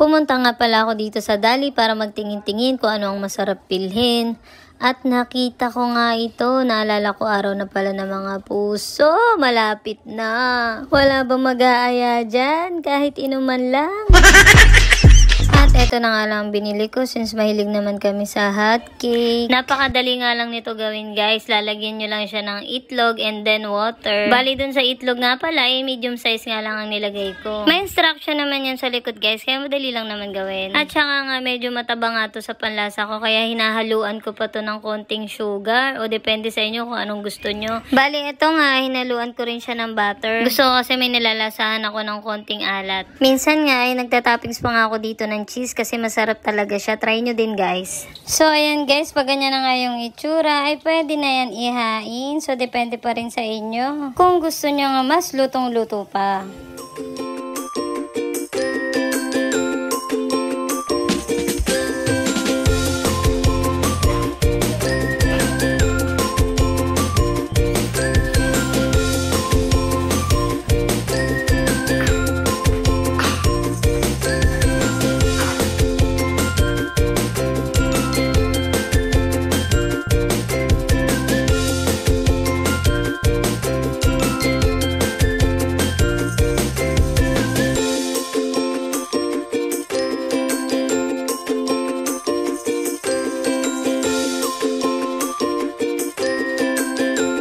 Pumunta nga pala ako dito sa Dali para magtingin-tingin kung ano ang masarap bilhin. At nakita ko nga ito, naalala ko araw na pala ng mga puso, malapit na. Wala ba mag-aaya dyan? Kahit inuman lang. At eto na nga lang binili ko since mahilig naman kami sa hotcake. Napakadali nga lang nito gawin guys. Lalagyan nyo lang siya ng itlog and then water. Bali dun sa itlog nga pala, medium size nga lang ang nilagay ko. May instruction naman yan sa likod guys, kaya madali lang naman gawin. At saka nga medyo mataba nga to sa panlasa ko, kaya hinahaluan ko pa to ng konting sugar. O depende sa inyo kung anong gusto nyo. Bali ito nga, hinaluan ko rin siya ng butter. Gusto ko kasi may nilalasahan ako ng konting alat. Minsan nga ay nagtatoppings pa nga ako dito ng cheese kasi masarap talaga siya. Try nyo din guys. So ayan guys, pag ganyan na nga yung itsura ay pwede na yan ihain. So depende pa rin sa inyo kung gusto nyo nga mas lutong-luto pa.